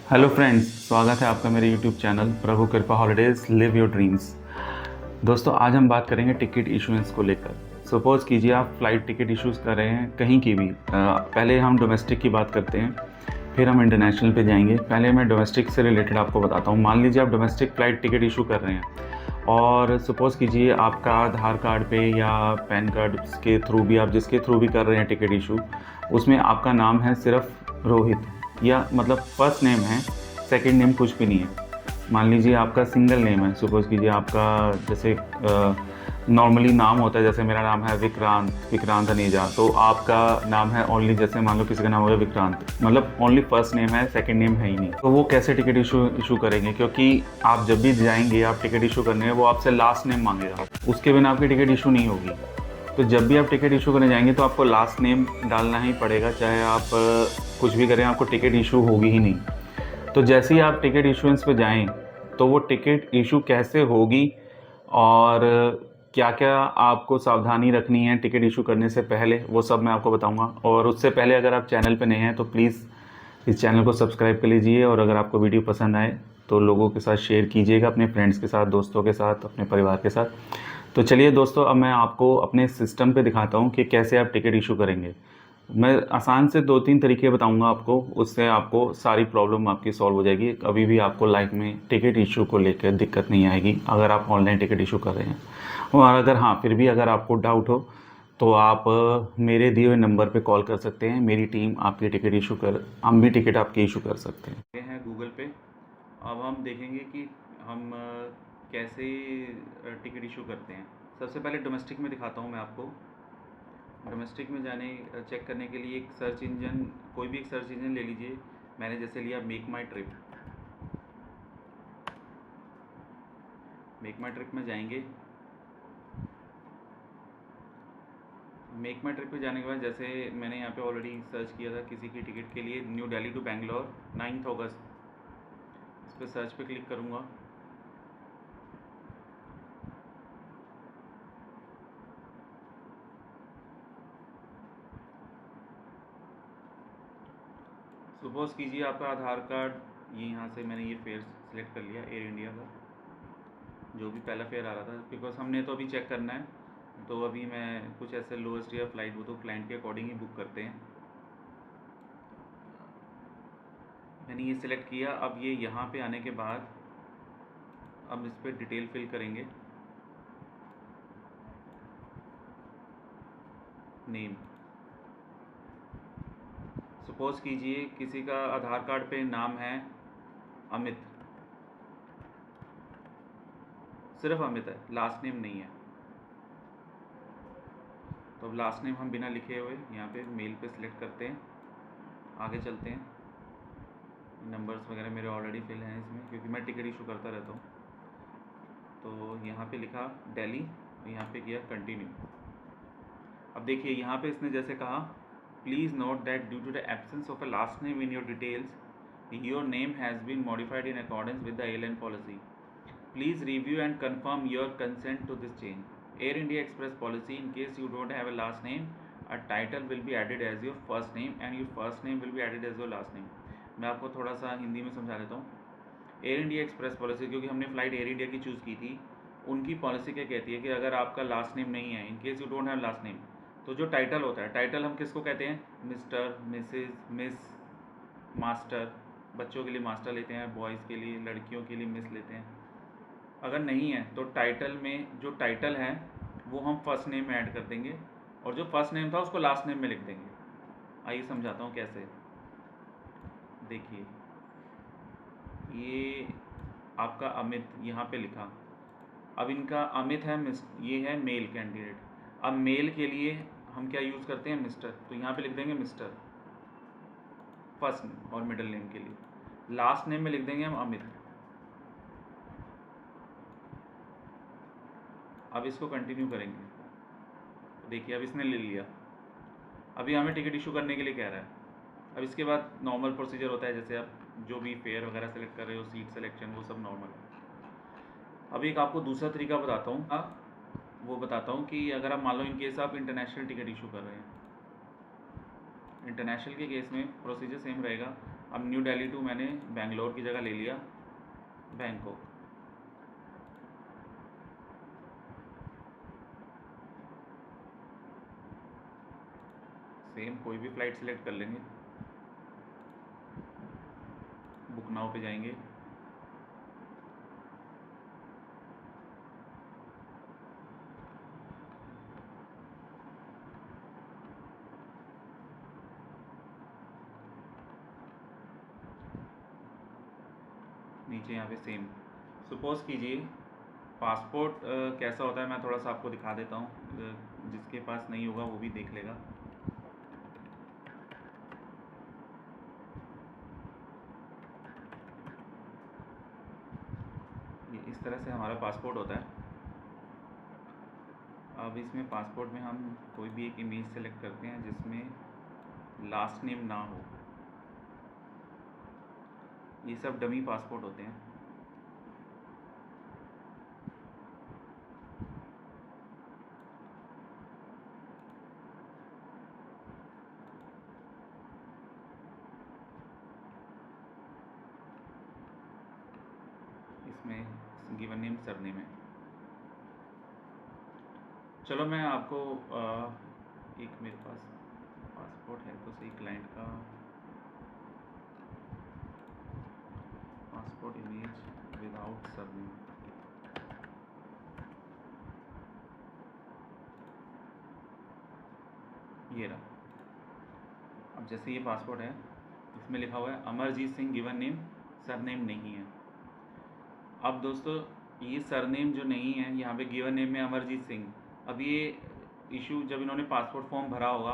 Hello friends, स्वागत है आपका मेरे यूट्यूब चैनल प्रभु कृपा हॉलीडेज़ लिव योर ड्रीम्स। दोस्तों, आज हम बात करेंगे टिकट इशुएंस को लेकर। सपोज़ कीजिए आप फ़्लाइट टिकट इशूज़ कर रहे हैं कहीं की भी। पहले हम डोमेस्टिक की बात करते हैं, फिर हम इंटरनेशनल पे जाएंगे। पहले मैं डोमेस्टिक से रिलेटेड आपको बताता हूँ। मान लीजिए आप डोमेस्टिक फ़्लाइट टिकट इशू कर रहे हैं और सपोज़ कीजिए आपका आधार कार्ड पे या पैन कार्ड के थ्रू भी, आप जिसके थ्रू भी कर रहे हैं टिकट इशू, उसमें आपका नाम है सिर्फ रोहित, या मतलब फर्स्ट नेम है, सेकंड नेम कुछ भी नहीं है। मान लीजिए आपका सिंगल नेम है। सपोज़ कीजिए आपका जैसे नॉर्मली नाम होता है, जैसे मेरा नाम है विक्रांत अनेजा, तो आपका नाम है ओनली, जैसे मान लो किसी का नाम होगा विक्रांत, मतलब ओनली फर्स्ट नेम है, सेकंड नेम है ही नहीं। तो वो कैसे टिकट इशू करेंगे? क्योंकि आप जब भी जाएंगे आप टिकट इशू करने, वो आपसे लास्ट नेम मांगेगा, उसके बिना आपकी टिकट इशू नहीं होगी। तो जब भी आप टिकट इशू करने जाएंगे तो आपको लास्ट नेम डालना ही पड़ेगा, चाहे आप कुछ भी करें, आपको टिकट इशू होगी ही नहीं। तो जैसे ही आप टिकट इशुएंस पे जाएं, तो वो टिकट इशू कैसे होगी और क्या क्या आपको सावधानी रखनी है टिकट इशू करने से पहले, वो सब मैं आपको बताऊंगा। और उससे पहले अगर आप चैनल पे नए हैं तो प्लीज़ इस चैनल को सब्सक्राइब कर लीजिए, और अगर आपको वीडियो पसंद आए तो लोगों के साथ शेयर कीजिएगा, अपने फ्रेंड्स के साथ, दोस्तों के साथ, अपने परिवार के साथ। तो चलिए दोस्तों, अब मैं आपको अपने सिस्टम पे दिखाता हूँ कि कैसे आप टिकट इशू करेंगे। मैं आसान से 2-3 तरीके बताऊंगा आपको, उससे आपको सारी प्रॉब्लम आपकी सॉल्व हो जाएगी। कभी भी आपको लाइफ में टिकट इशू को लेकर दिक्कत नहीं आएगी अगर आप ऑनलाइन टिकट इशू कर रहे हैं। और अगर हाँ, फिर भी अगर आपको डाउट हो तो आप मेरे दिए हुए नंबर पे कॉल कर सकते हैं। मेरी टीम आपकी टिकट इशू कर हम भी टिकट आपकी इशू कर सकते हैं। ये हैं गूगल पे। अब हम देखेंगे कि हम कैसे टिकट इशू करते हैं। सबसे पहले डोमेस्टिक में दिखाता हूँ मैं आपको। डोमेस्टिक में जाने चेक करने के लिए एक सर्च इंजन, कोई भी एक सर्च इंजन ले लीजिए। मैंने जैसे लिया मेक माई ट्रिप। मेक माई ट्रिप में जाएंगे। मेक माई ट्रिप पे जाने के बाद जैसे मैंने यहाँ पे ऑलरेडी सर्च किया था किसी की टिकट के लिए, न्यू दिल्ली टू बेंगलोर 9 अगस्त, इस पर सर्च पे क्लिक करूँगा। सपोज़ कीजिए आपका आधार कार्ड, ये यहाँ से मैंने ये फेयर सिलेक्ट कर लिया, एयर इंडिया का जो भी पहला फेयर आ रहा था, बिकॉज हमने तो अभी चेक करना है। तो अभी मैं कुछ ऐसे लोएस्ट या फ्लाइट, वो तो क्लाइंट के अकॉर्डिंग ही बुक करते हैं। मैंने ये सिलेक्ट किया। अब ये यहाँ पे आने के बाद अब इस पर डिटेल फिल करेंगे। नेम, सपोज़ कीजिए किसी का आधार कार्ड पे नाम है अमित, सिर्फ अमित है, लास्ट नेम नहीं है। तो अब लास्ट नेम हम बिना लिखे हुए यहाँ पे मेल पे सिलेक्ट करते हैं। आगे चलते हैं। नंबर्स वगैरह मेरे ऑलरेडी फिल हैं इसमें, क्योंकि मैं टिकट इशू करता रहता हूँ। तो यहाँ पे लिखा दिल्ली, यहाँ पे किया कंटिन्यू। अब देखिए यहाँ पे इसने जैसे कहा, please note that due to the absence of a last name in your details your name has been modified in accordance with the airline policy. Please review and confirm your consent to this change. Air India Express policy, in case you don't have a last name, a title will be added as your first name and your first name will be added as your last name. मैं आपको थोड़ा सा हिंदी में समझा देता हूँ। Air India express policy, क्योंकि हमने फ़्लाइट एयर इंडिया की चूज़ की थी, उनकी पॉलिसी क्या कहती है कि अगर आपका लास्ट नेम नहीं है, in case you don't have last name, तो जो टाइटल होता है, टाइटल हम किसको कहते हैं? Mister, missus, miss, master. बच्चों के लिए मास्टर लेते हैं, बॉयज़ के लिए, लड़कियों के लिए मिस लेते हैं। अगर नहीं है तो टाइटल में जो टाइटल है वो हम फर्स्ट नेम में ऐड कर देंगे, और जो फर्स्ट नेम था उसको लास्ट नेम में लिख देंगे। आइए समझाता हूँ कैसे। देखिए ये आपका अमित यहाँ पे लिखा। अब इनका अमित है, ये है मेल कैंडिडेट। अब मेल के लिए हम क्या यूज़ करते हैं? मिस्टर। तो यहाँ पे लिख देंगे मिस्टर फर्स्ट और मिडिल नेम के लिए। लास्ट नेम में लिख देंगे हम अमित। अब इसको कंटिन्यू करेंगे। देखिए अब इसने ले लिया। अभी हमें टिकट इशू करने के लिए कह रहा है। अब इसके बाद नॉर्मल प्रोसीजर होता है, जैसे आप जो भी फेयर वगैरह सेलेक्ट कर रहे हो, सीट सिलेक्शन, वो सब नॉर्मल है। अब एक आपको दूसरा तरीका बताता हूँ, वो बताता हूँ कि अगर आप मान लो इन केस आप इंटरनेशनल टिकट इशू कर रहे हैं। इंटरनेशनल के केस में प्रोसीजर सेम रहेगा। अब न्यू दिल्ली टू मैंने बेंगलोर की जगह ले लिया बैंकॉक। सेम कोई भी फ़्लाइट सेलेक्ट कर लेंगे, बुक नाउ पे जाएंगे, नीचे यहाँ पे सेम। सपोज़ कीजिए पासपोर्ट कैसा होता है मैं थोड़ा सा आपको दिखा देता हूँ, जिसके पास नहीं होगा वो भी देख लेगा। ये इस तरह से हमारा पासपोर्ट होता है। अब इसमें पासपोर्ट में हम कोई भी एक इमेज सेलेक्ट करते हैं जिसमें लास्ट नेम ना हो। ये सब डमी पासपोर्ट होते हैं। इसमें गिवन नेम सरनेम है। चलो मैं आपको एक मेरे पास पासपोर्ट है तो सही, क्लाइंट का पासपोर्ट इमेज विदाउट सरनेम। ये रहा। अब जैसे ये पासपोर्ट है, इसमें लिखा हुआ है Amarjeet Singh, given name, surname नहीं है। अब दोस्तों ये सरनेम जो नहीं है यहाँ पे गिवन नेम में अमरजीत सिंह। अब ये इशू जब इन्होंने पासपोर्ट फॉर्म भरा होगा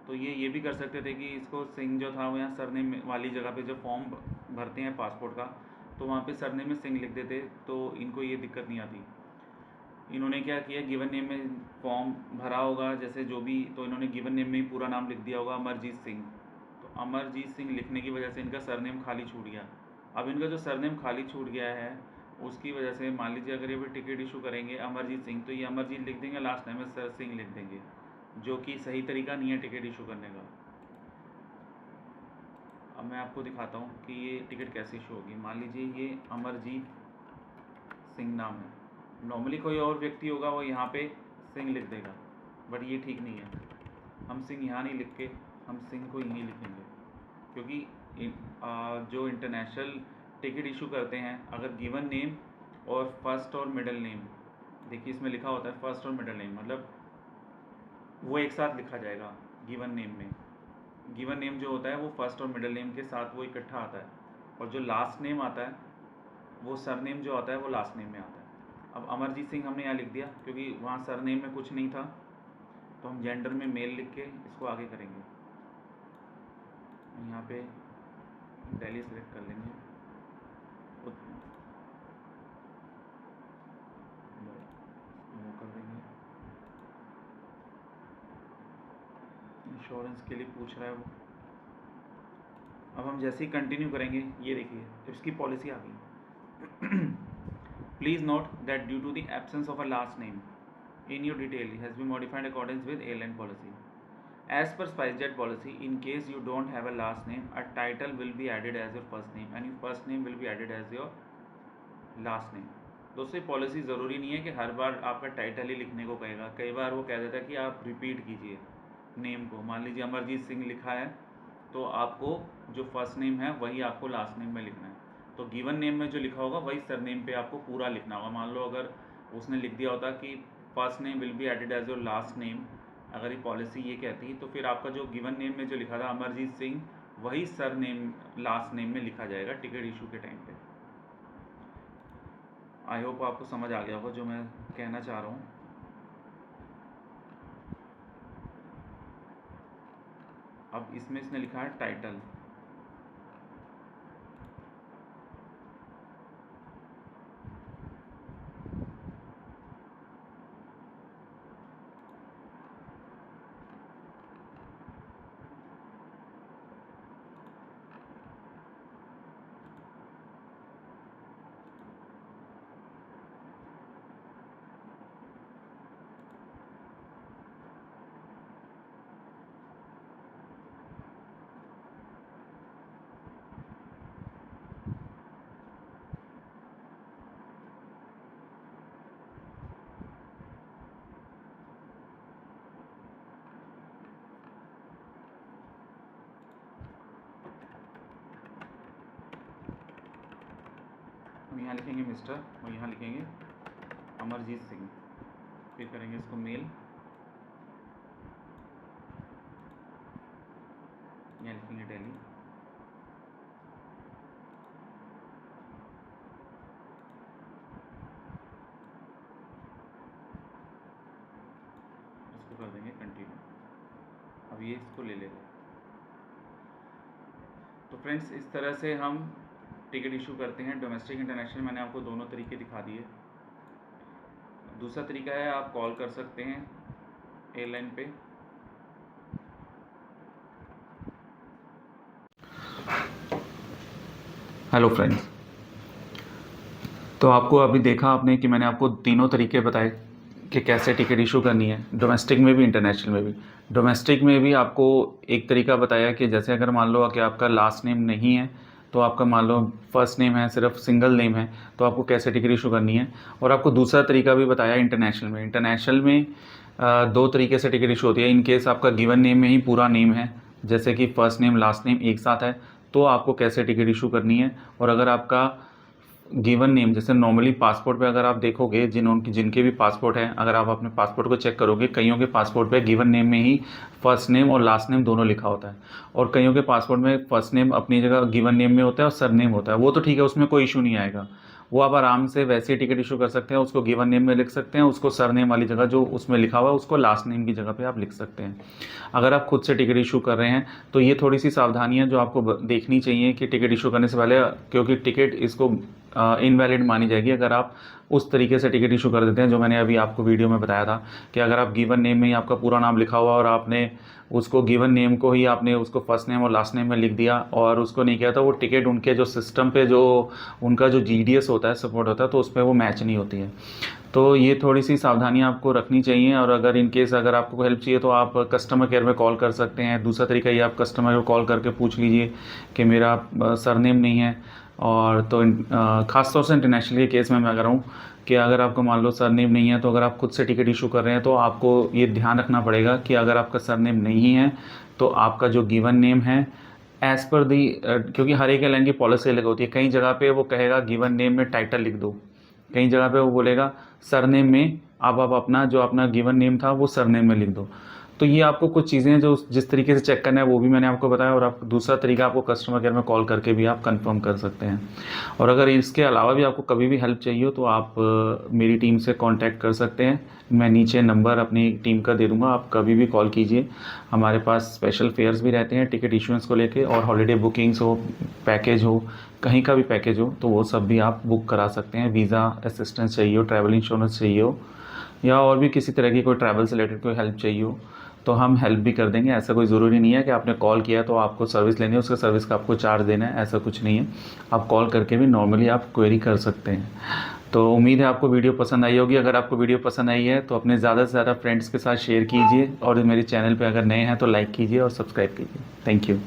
तो ये भी कर सकते थे कि इसको सिंह जो था वो यहाँ सरनेम वाली जगह पे जब फॉर्म भरते हैं पासपोर्ट का तो वहाँ पे सरनेम में सिंह लिख देते, तो इनको ये दिक्कत नहीं आती। इन्होंने क्या किया, गिवन नेम में फॉर्म भरा होगा जैसे जो भी, तो इन्होंने गिवन नेम में ही पूरा नाम लिख दिया होगा अमरजीत सिंह। तो अमरजीत सिंह लिखने की वजह से इनका सरनेम खाली छूट गया। अब इनका जो सरनेम खाली छूट गया है उसकी वजह से मान लीजिए अगर ये भी टिकट इशू करेंगे अमरजीत सिंह, तो ये अमरजीत लिख देंगे, लास्ट टाइम में सर सिंह लिख देंगे, जो कि सही तरीका नहीं है टिकट इशू करने का। अब मैं आपको दिखाता हूँ कि ये टिकट कैसे इशू होगी। मान लीजिए ये अमरजीत सिंह नाम है, नॉर्मली कोई और व्यक्ति होगा वो यहाँ पे सिंह लिख देगा, बट ये ठीक नहीं है। हम सिंह यहाँ नहीं लिख के हम सिंह को यहीं लिखेंगे, क्योंकि जो इंटरनेशनल टिकट इशू करते हैं अगर गिवन नेम और फर्स्ट और मिडिल नेम, देखिए इसमें लिखा होता है फर्स्ट और मिडिल नेम, मतलब वो एक साथ लिखा जाएगा गिवन नेम में। गिवन नेम जो होता है वो फर्स्ट और मिडिल नेम के साथ वो इकट्ठा आता है, और जो लास्ट नेम आता है वो सरनेम जो आता है वो लास्ट नेम में आता है। अब अमरजीत सिंह हमने यहाँ लिख दिया क्योंकि वहाँ सरनेम में कुछ नहीं था, तो हम जेंडर में मेल लिख के इसको आगे करेंगे। यहाँ पे दिल्ली सेलेक्ट कर लेंगे, वो कर देंगे। इंश्योरेंस के लिए पूछ रहा है वो। अब हम जैसे ही कंटिन्यू करेंगे ये देखिए इसकी पॉलिसी आ गई। Please note that due to the absence of a last name in your detail has been modified in accordance with airline policy. As per SpiceJet policy, in case you don't have a last name, a title will be added as your first name and your first name will be added as your last name. दोस्तों policy ज़रूरी नहीं है कि हर बार आपका title ही लिखने को कहेगा, कई बार वो कह देता है कि आप रिपीट कीजिए नेम को। मान लीजिए अमरजीत सिंह लिखा है तो आपको जो फर्स्ट नेम है वही आपको लास्ट नेम में लिखना है, तो गिवन नेम में जो लिखा होगा वही सरनेम पे आपको पूरा लिखना होगा। मान लो अगर उसने लिख दिया होता कि first name will be added as your last name, अगर ये पॉलिसी ये कहती तो फिर आपका जो गिवन नेम में जो लिखा था अमरजीत सिंह वही सर नेम लास्ट नेम में लिखा जाएगा टिकट इशू के टाइम पे। आई होप आपको समझ आ गया होगा जो मैं कहना चाह रहा हूँ। अब इसमें इसने लिखा है टाइटल, यहाँ लिखेंगे मिस्टर और यहाँ लिखेंगे अमरजीत सिंह, फिर करेंगे इसको मेल, यहाँ लिखेंगे दिल्ली, इसको कर देंगे कंटिन्यू। अब ये इसको ले लेते हैं। तो फ्रेंड्स इस तरह से हम टिकट इशू करते हैं। डोमेस्टिक इंटरनेशनल मैंने आपको दोनों तरीके दिखा दिए। दूसरा तरीका है आप कॉल कर सकते हैं एयरलाइन पे। हेलो फ्रेंड्स, तो आपको अभी देखा आपने कि मैंने आपको तीनों तरीके बताए कि कैसे टिकट इशू करनी है, डोमेस्टिक में भी इंटरनेशनल में भी। डोमेस्टिक में भी आपको एक तरीका बताया कि जैसे अगर मान लो कि आपका लास्ट नेम नहीं है, तो आपका मान लो फर्स्ट नेम है, सिर्फ सिंगल नेम है, तो आपको कैसे टिकट इशू करनी है। और आपको दूसरा तरीका भी बताया इंटरनेशनल में। इंटरनेशनल में दो तरीके से टिकट इशू होती है। इन केस आपका गिवन नेम में ही पूरा नेम है, जैसे कि फर्स्ट नेम लास्ट नेम एक साथ है, तो आपको कैसे टिकट इशू करनी है। और अगर आपका गिवन नेम जैसे नॉर्मली पासपोर्ट पे अगर आप देखोगे जिनके भी पासपोर्ट हैं, अगर आप अपने पासपोर्ट को चेक करोगे, कईयों के पासपोर्ट पे गिवन नेम में ही फर्स्ट नेम और लास्ट नेम दोनों लिखा होता है, और कईयों के पासपोर्ट में फर्स्ट नेम अपनी जगह गिवन नेम में होता है और सरनेम होता है। वो तो ठीक है, उसमें कोई इशू नहीं आएगा, वो आप आराम से वैसे ही टिकट इशू कर सकते हैं। उसको गिवन नेम में लिख सकते हैं, उसको सरनेम वाली जगह जो उसमें लिखा हुआ है उसको लास्ट नेम की जगह पे आप लिख सकते हैं। अगर आप खुद से टिकट इशू कर रहे हैं तो ये थोड़ी सी सावधानियां जो आपको देखनी चाहिए कि टिकट इशू करने से पहले, क्योंकि टिकट इसको इनवैलिड मानी जाएगी अगर आप उस तरीके से टिकट इशू कर देते हैं जो मैंने अभी आपको वीडियो में बताया था कि अगर आप गिवन नेम में ही आपका पूरा नाम लिखा हुआ और आपने उसको गिवन नेम को ही आपने उसको फर्स्ट नेम और लास्ट नेम में लिख दिया और उसको नहीं किया, तो वो टिकट उनके जो सिस्टम पे जो उनका जो GDS होता है, सपोर्ट होता है, तो उस पर वो मैच नहीं होती है। तो ये थोड़ी सी सावधानियां आपको रखनी चाहिए। और अगर इन केस अगर आपको हेल्प चाहिए तो आप कस्टमर केयर में कॉल कर सकते हैं। दूसरा तरीका ये, आप कस्टमर को कॉल करके पूछ लीजिए कि मेरा सरनेम नहीं है। और तो ख़ास तौर से इंटरनेशनल के केस में मैं अगर हूँ कि अगर आपको मान लो सरनेम नहीं है, तो अगर आप खुद से टिकट इशू कर रहे हैं तो आपको ये ध्यान रखना पड़ेगा कि अगर आपका सरनेम नहीं है तो आपका जो गिवन नेम है एज़ पर दी, क्योंकि हर एक एयरलाइन की पॉलिसी अलग होती है। कई जगह पे वो कहेगा गिवन नेम में टाइटल लिख दो, कई जगह पे वो बोलेगा सरनेम में आप अपना जो अपना गिवन नेम था वो सरनेम में लिख दो। तो ये आपको कुछ चीज़ें जो जिस तरीके से चेक करना है वो भी मैंने आपको बताया। और आप दूसरा तरीका, आपको कस्टमर केयर में कॉल करके भी आप कंफर्म कर सकते हैं। और अगर इसके अलावा भी आपको कभी भी हेल्प चाहिए हो तो आप मेरी टीम से कांटेक्ट कर सकते हैं। मैं नीचे नंबर अपनी टीम का दे दूँगा, आप कभी भी कॉल कीजिए। हमारे पास स्पेशल फेयर्स भी रहते हैं टिकट इशुएंस को लेके, और हॉलीडे बुकिंग्स हो, पैकेज हो, कहीं का भी पैकेज हो, तो वो सब भी आप बुक करा सकते हैं। वीज़ा असिस्टेंस चाहिए हो, ट्रैवल इंश्योरेंस चाहिए हो, या और भी किसी तरह की कोई ट्रैवल से रिलेटेड कोई हेल्प चाहिए हो, तो हम हेल्प भी कर देंगे। ऐसा कोई ज़रूरी नहीं है कि आपने कॉल किया तो आपको सर्विस लेनी है, उसका सर्विस का आपको चार्ज देना है, ऐसा कुछ नहीं है। आप कॉल करके भी नॉर्मली आप क्वेरी कर सकते हैं। तो उम्मीद है आपको वीडियो पसंद आई होगी। अगर आपको वीडियो पसंद आई है तो अपने ज़्यादा से ज़्यादा फ्रेंड्स के साथ शेयर कीजिए, और मेरे चैनल पर अगर नए हैं तो लाइक कीजिए और सब्सक्राइब कीजिए। Thank you.